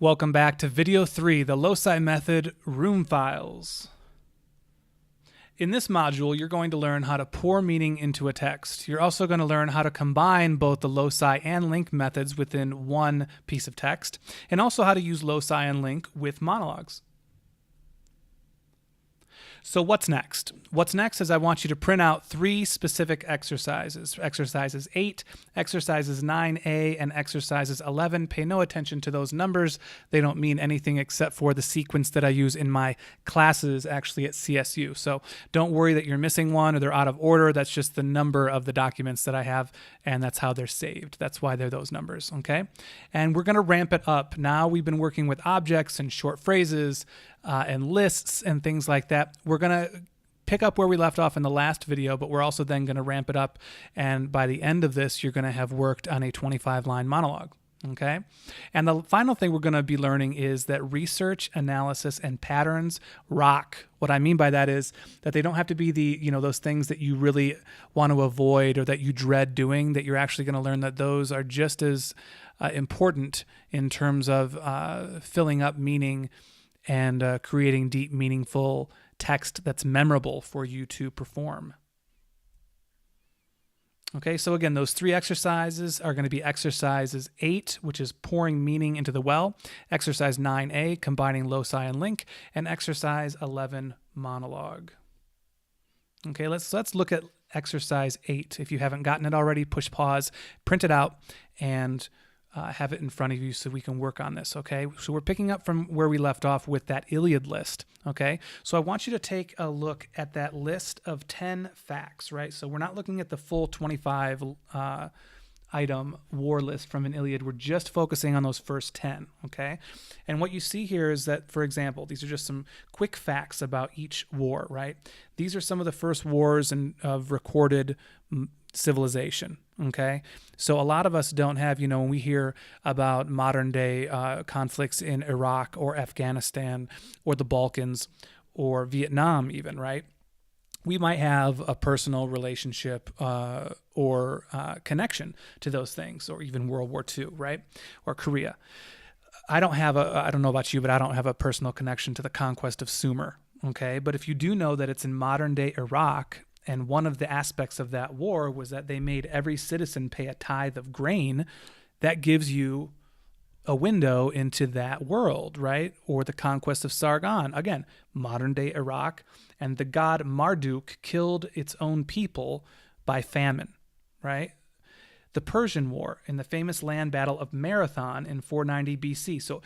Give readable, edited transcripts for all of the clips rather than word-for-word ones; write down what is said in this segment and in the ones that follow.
Welcome back to video 3, the Loci Method room files. In this module, you're going to learn how to pour meaning into a text. You're also going to learn how to combine both the loci and link methods within one piece of text, and also how to use loci and link with monologues. So what's next? What's next is I want you to print out 3 specific exercises. Exercises 8, exercises 9a, and exercises 11. Pay no attention to those numbers. They don't mean anything except for the sequence that I use in my classes actually at CSU. So don't worry that you're missing one or they're out of order. That's just the number of the documents that I have, and that's how they're saved. That's why they're those numbers, okay? And we're going to ramp it up. Now we've been working with objects and short phrases, and lists and things like that. We're going to pick up where we left off in the last video, but we're also then going to ramp it up. And by the end of this, you're going to have worked on a 25-line monologue. Okay. And the final thing we're going to be learning is that research, analysis, and patterns rock. What I mean by that is that they don't have to be those things that you really want to avoid or that you dread doing, that you're actually going to learn that those are just as important in terms of filling up meaning and creating deep, meaningful text that's memorable for you to perform. Okay, so again, those 3 exercises are going to be exercises 8, which is pouring meaning into the well, exercise 9a, combining loci and link, and exercise 11, monologue. Okay, let's look at exercise 8. If you haven't gotten it already, push pause, print it out, and have it in front of you so we can work on this, okay? So we're picking up from where we left off with that Iliad list, okay? So I want you to take a look at that list of 10 facts, right? So we're not looking at the full 25 item war list from an Iliad. We're just focusing on those first 10, okay? And what you see here is that, for example, these are just some quick facts about each war, right? These are some of the first wars of recorded civilization, okay? So a lot of us don't have, when we hear about modern day conflicts in Iraq or Afghanistan or the Balkans or Vietnam even, right? We might have a personal relationship or connection to those things, or even World War II, right? Or Korea. I don't know about you, but I don't have a personal connection to the conquest of Sumer, okay? But if you do know that it's in modern day Iraq, and one of the aspects of that war was that they made every citizen pay a tithe of grain, that gives you a window into that world, right? Or the conquest of Sargon, again, modern day Iraq, and the god Marduk killed its own people by famine, right? The Persian War in the famous land battle of Marathon in 490 BC. So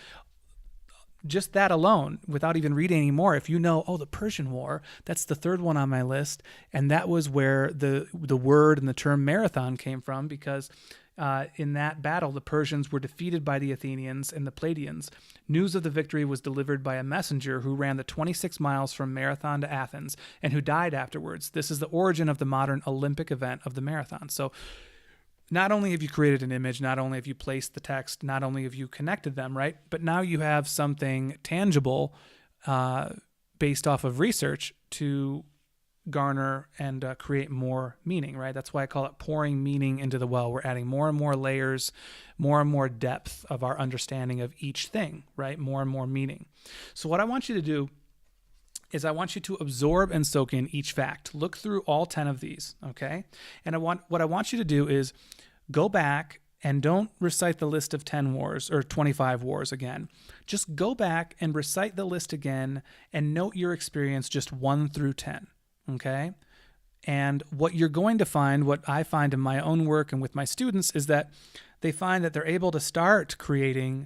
just that alone, without even reading any more, if you know, the Persian War, that's the 3rd one on my list, and that was where the word and the term marathon came from, because in that battle, the Persians were defeated by the Athenians and the Palladians. News of the victory was delivered by a messenger who ran the 26 miles from Marathon to Athens and who died afterwards. This is the origin of the modern Olympic event of the marathon. So not only have you created an image, not only have you placed the text, not only have you connected them, right? But now you have something tangible based off of research to garner and create more meaning, right? That's why I call it pouring meaning into the well. We're adding more and more layers, more and more depth of our understanding of each thing, right? More and more meaning. So what I want you to do is I want you to absorb and soak in each fact. Look through all 10 of these, okay? And what I want you to do is go back and don't recite the list of 10 wars or 25 wars again. Just go back and recite the list again and note your experience just 1 through 10, okay? And what you're going to find, what I find in my own work and with my students, is that they find that they're able to start creating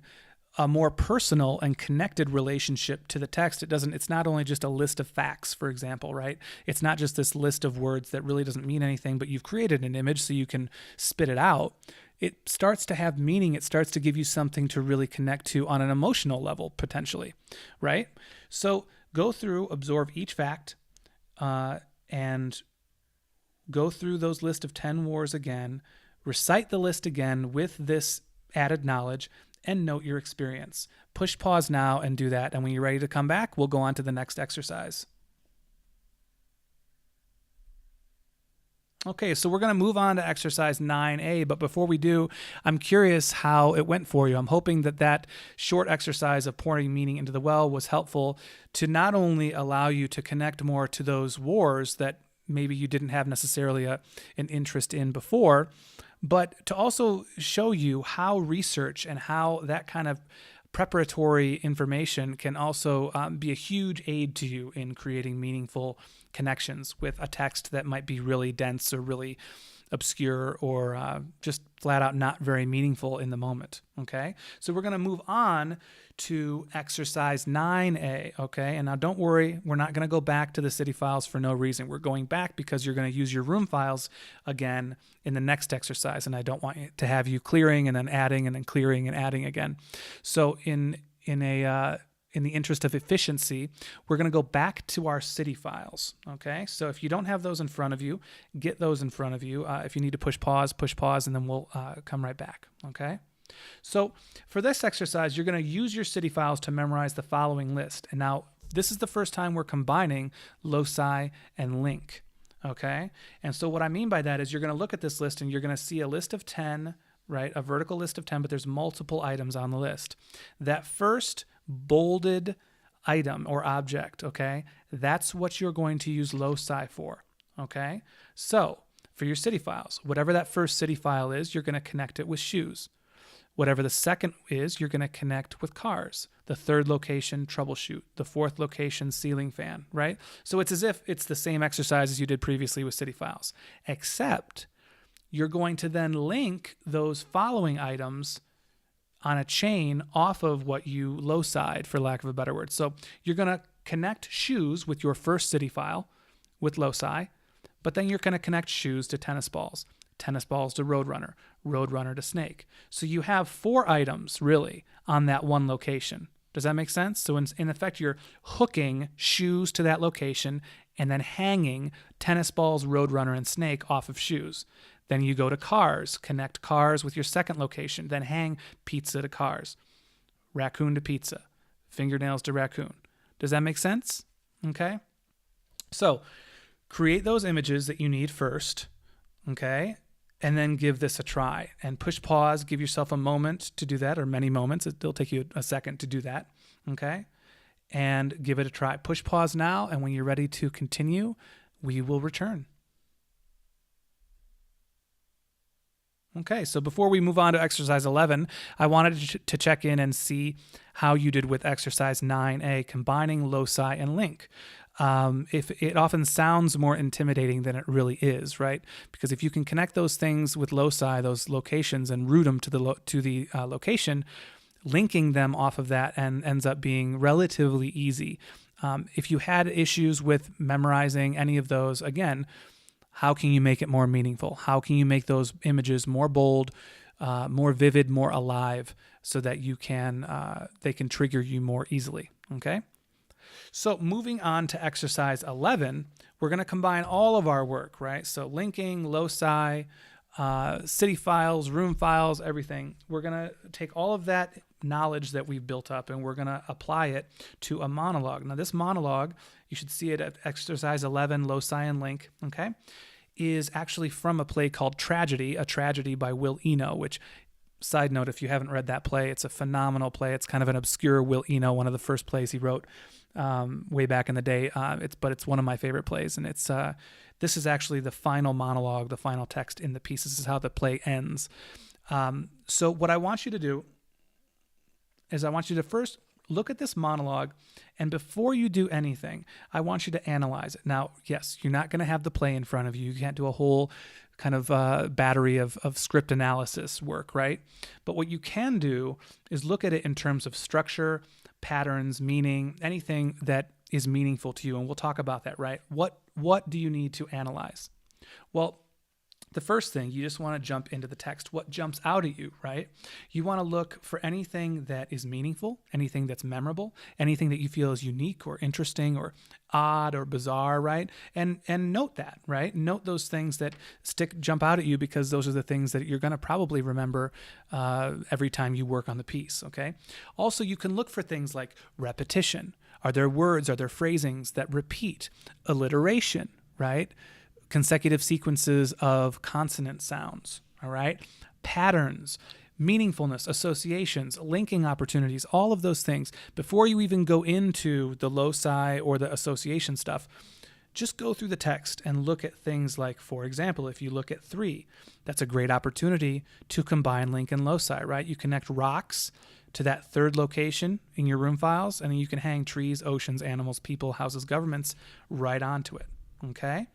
a more personal and connected relationship to the text. It's not only just a list of facts, for example, right? It's not just this list of words that really doesn't mean anything, but you've created an image so you can spit it out. It starts to have meaning. It starts to give you something to really connect to on an emotional level, potentially, right? So go through, absorb each fact, and go through those list of 10 wars again, recite the list again with this added knowledge, and note your experience. Push pause now and do that. And when you're ready to come back, we'll go on to the next exercise. Okay, so we're going to move on to exercise 9A, but before we do, I'm curious how it went for you. I'm hoping that that short exercise of pouring meaning into the well was helpful to not only allow you to connect more to those wars that maybe you didn't have necessarily an interest in before, but to also show you how research and how that kind of preparatory information can also be a huge aid to you in creating meaningful connections with a text that might be really dense or really obscure or just flat out not very meaningful in the moment. Okay, so we're going to move on to exercise 9A. Okay, and now don't worry, we're not going to go back to the city files for no reason. We're going back because you're going to use your room files again in the next exercise, and I don't want to have you clearing and then adding and then clearing and adding again. So in the interest of efficiency, we're going to go back to our city files. Okay, so if you don't have those in front of you, get those in front of you. If you need to push pause, and then we'll come right back. Okay, so for this exercise, you're going to use your city files to memorize the following list. And now this is the first time we're combining loci and link. Okay, and so what I mean by that is you're going to look at this list and you're going to see a list of 10, right? A vertical list of 10, but there's multiple items on the list. That first bolded item or object, okay, that's what you're going to use loci for. Okay, so for your city files, whatever that first city file is, you're going to connect it with shoes. Whatever the second is, you're going to connect with cars. The third location, troubleshoot. The fourth location, ceiling fan, right? So it's as if it's the same exercise as you did previously with city files, except you're going to then link those following items on a chain off of what you loci'd, for lack of a better word. So you're going to connect shoes with your first city file with loci, but then you're going to connect shoes to tennis balls to roadrunner, roadrunner to snake. So you have 4 items really on that one location. Does that make sense? So in effect, you're hooking shoes to that location and then hanging tennis balls, roadrunner, and snake off of shoes. Then you go to cars, connect cars with your second location, then hang pizza to cars, raccoon to pizza, fingernails to raccoon. Does that make sense? Okay. So create those images that you need first, okay, and then give this a try. And push pause, give yourself a moment to do that, or many moments. It'll take you a second to do that, okay? And give it a try. Push pause now, and when you're ready to continue, we will return. Okay, so before we move on to exercise 11, I wanted to check in and see how you did with exercise 9A, combining loci and link. If it often sounds more intimidating than it really is, right? Because if you can connect those things with loci, those locations, and route them to the location, linking them off of that and ends up being relatively easy. If you had issues with memorizing any of those, again, how can you make it more meaningful? How can you make those images more bold, more vivid, more alive, so that you can they can trigger you more easily? Okay. So moving on to exercise 11, we're going to combine all of our work, right? So linking, loci, city files, room files, everything. We're going to take all of that knowledge that we've built up and we're going to apply it to a monologue. Now this monologue, you should see it at exercise 11, loci and link, okay, is actually from a play called Tragedy, a tragedy by Will Eno, which, side note, if you haven't read that play, it's a phenomenal play. It's kind of an obscure Will Eno, one of the first plays he wrote way back in the day. But it's one of my favorite plays, and it's this is actually the final monologue, the final text in the piece. This is how the play ends. So what I want you to do is I want you to first look at this monologue, and before you do anything, I want you to analyze it. Now, yes, you're not going to have the play in front of you. You can't do a whole kind of battery of script analysis work, right? But what you can do is look at it in terms of structure, patterns, meaning, anything that is meaningful to you, and we'll talk about that, right? What do you need to analyze? Well, the first thing, you just want to jump into the text. What jumps out at you, right? You want to look for anything that is meaningful, anything that's memorable, anything that you feel is unique or interesting or odd or bizarre, right? And note that, right? Note those things that jump out at you, because those are the things that you're going to probably remember every time you work on the piece, okay? Also, you can look for things like repetition. Are there words, are there phrasings that repeat? Alliteration, right? consecutive sequences of consonant sounds, all right? Patterns, meaningfulness, associations, linking opportunities, all of those things. Before you even go into the loci or the association stuff, just go through the text and look at things like, for example, if you look at 3, that's a great opportunity to combine link and loci, right? You connect rocks to that 3rd location in your room files, and then you can hang trees, oceans, animals, people, houses, governments right onto it, okay?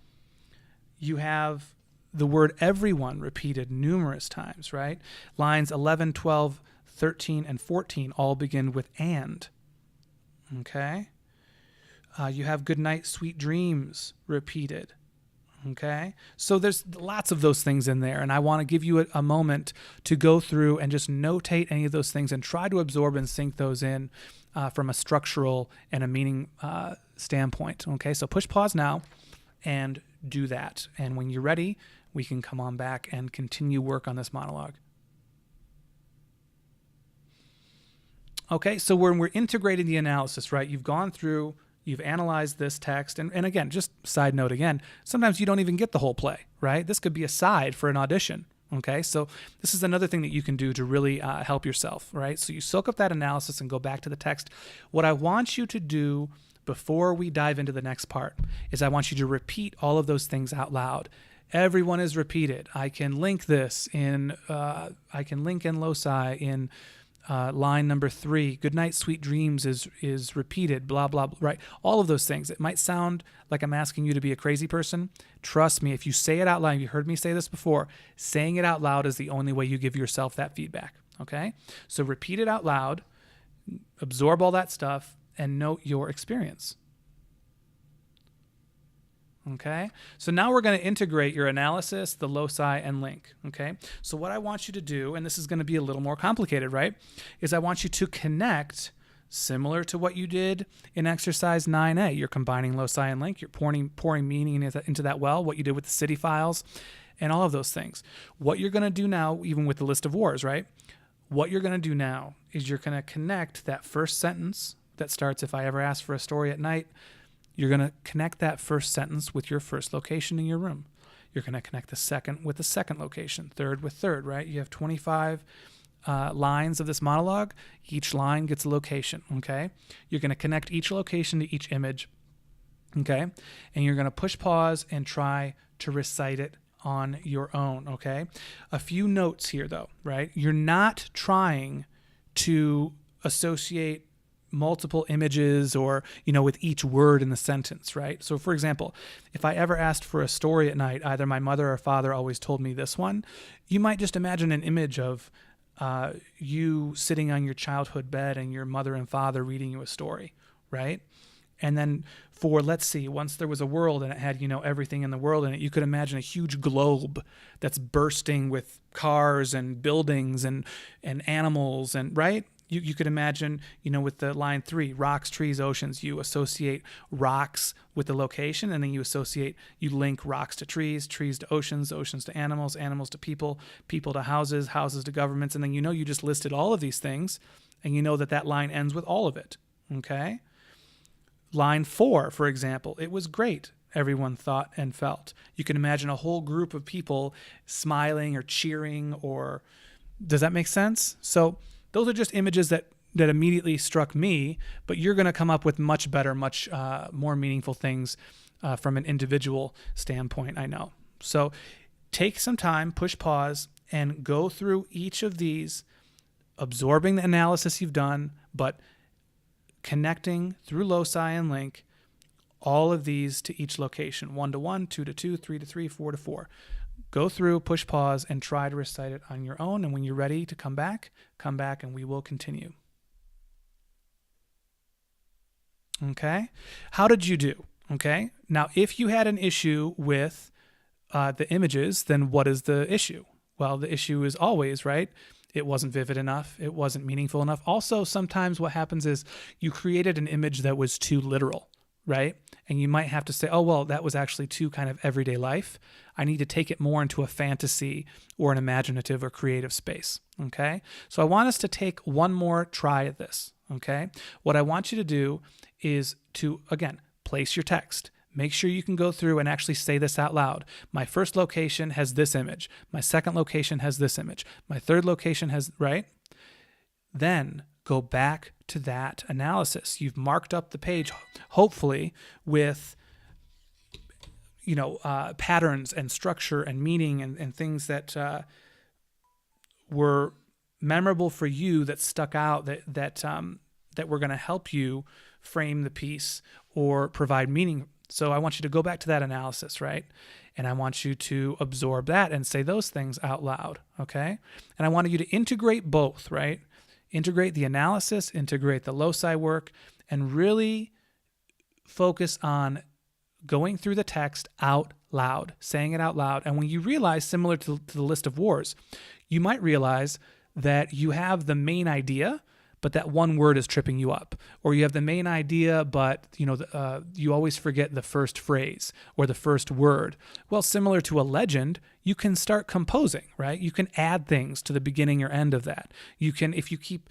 You have the word everyone repeated numerous times, right? Lines 11, 12, 13, and 14 all begin with and, okay? You have good night, sweet dreams repeated, okay? So there's lots of those things in there, and I want to give you a moment to go through and just notate any of those things and try to absorb and sink those in from a structural and a meaning standpoint, okay? So push pause now and do that. And when you're ready, we can come on back and continue work on this monologue. Okay, so when we're integrating the analysis, right, you've gone through, you've analyzed this text, and again, just side note again, sometimes you don't even get the whole play, right? This could be a side for an audition, okay? So this is another thing that you can do to really help yourself, right? So you soak up that analysis and go back to the text. What I want you to do before we dive into the next part is I want you to repeat all of those things out loud. Everyone is repeated. I can link this in, I can link in loci in line number 3. Good night, sweet dreams is repeated, blah, blah, blah, right? All of those things. It might sound like I'm asking you to be a crazy person. Trust me, if you say it out loud, you heard me say this before, saying it out loud is the only way you give yourself that feedback, okay? So repeat it out loud, absorb all that stuff, and note your experience. Okay, so now we're going to integrate your analysis, the loci, and link. Okay, so what I want you to do, and this is going to be a little more complicated, right, is I want you to connect similar to what you did in exercise 9A. You're combining loci and link, you're pouring meaning into that well, what you did with the city files, and all of those things. What you're going to do now, even with the list of wars, right, what you're going to do now is you're going to connect that first sentence that starts, if I ever ask for a story at night, you're going to connect that first sentence with your first location in your room. You're going to connect the second with the second location, third with third, right? You have 25 lines of this monologue. Each line gets a location, okay? You're going to connect each location to each image, okay? And you're going to push pause and try to recite it on your own, okay? A few notes here, though, right? You're not trying to associate multiple images or, with each word in the sentence, right? So for example, if I ever asked for a story at night, either my mother or father always told me this one, you might just imagine an image of you sitting on your childhood bed and your mother and father reading you a story, right? And then for, let's see, once there was a world and it had, everything in the world in it, you could imagine a huge globe that's bursting with cars and buildings and animals and, right? You could imagine, with the line 3, rocks, trees, oceans, you associate rocks with the location, and then you link rocks to trees to oceans, oceans to animals, animals to people, people to houses, houses to governments, and then you just listed all of these things, and that line ends with all of it, okay? Line 4, for example, it was great, everyone thought and felt. You can imagine a whole group of people smiling or cheering, or does that make sense? So those are just images that immediately struck me, but you're going to come up with much better, much more meaningful things from an individual standpoint, I know. So take some time, push pause, and go through each of these, absorbing the analysis you've done, but connecting through loci and link all of these to each location, 1 to 1, 2 to 2, 3 to 3, 4 to 4. Go through, push pause, and try to recite it on your own. And when you're ready to come back, and we will continue. Okay? How did you do? Okay? Now, if you had an issue with the images, then what is the issue? Well, the issue is always, right? It wasn't vivid enough. It wasn't meaningful enough. Also, sometimes what happens is you created an image that was too literal, right? And you might have to say, oh, well, that was actually too kind of everyday life. I need to take it more into a fantasy or an imaginative or creative space, okay? So I want us to take one more try at this, okay? What I want you to do is to, again, place your text. make sure you can go through and actually say this out loud. My first location has this image. My second location has this image. My third location has, right? Then go back to that analysis. You've marked up the page, hopefully, with patterns and structure and meaning and things that were memorable for you, that stuck out, that were going to help you frame the piece or provide meaning. So I want you to go back to that analysis, right? And I want you to absorb that and say those things out loud, okay? And I want you to integrate both, right? Integrate the analysis, integrate the loci work, and really focus on going through the text out loud, saying it out loud. And when you realize, similar to the list of wars, you might realize that you have the main idea, but that one word is tripping you up. Or you have the main idea, but you always forget the first phrase or the first word. Well, similar to a legend, you can start composing, right? You can add things to the beginning or end of that. You can, if you keep,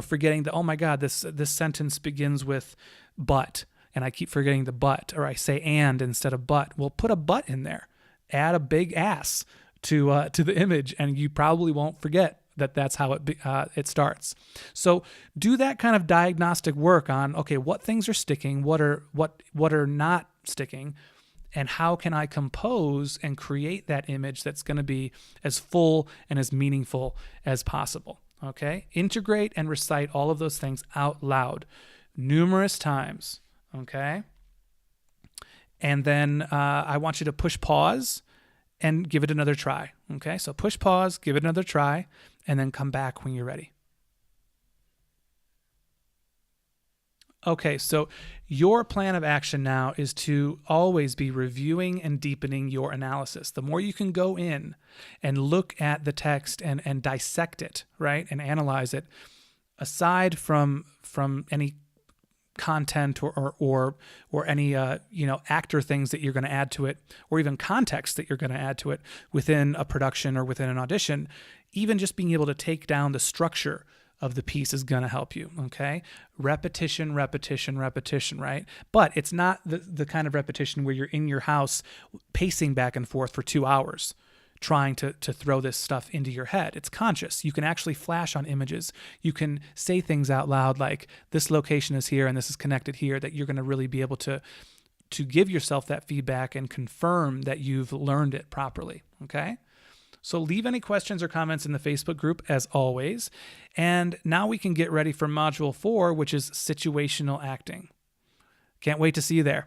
forgetting that, oh my God, this sentence begins with but, and I keep forgetting the but, or I say and instead of but. Well, put a but in there. Add a big ass to the image, and you probably won't forget that's how it starts. So do that kind of diagnostic work on, okay, what things are sticking, what are not sticking, and how can I compose and create that image that's going to be as full and as meaningful as possible. Okay? Integrate and recite all of those things out loud numerous times. Okay? And then I want you to push pause and give it another try. Okay? So push pause, give it another try, and then come back when you're ready. Okay, so your plan of action now is to always be reviewing and deepening your analysis. The more you can go in and look at the text and dissect it, right, and analyze it, aside from any content or any actor things that you're going to add to it, or even context that you're going to add to it within a production or within an audition, even just being able to take down the structure of the piece is going to help you, okay? Repetition, repetition, repetition, right? But it's not the kind of repetition where you're in your house pacing back and forth for 2 hours trying to throw this stuff into your head. It's conscious. You can actually flash on images. You can say things out loud like, this location is here and this is connected here, that you're going to really be able to give yourself that feedback and confirm that you've learned it properly, okay? So leave any questions or comments in the Facebook group, as always. And now we can get ready for Module 4, which is situational acting. Can't wait to see you there.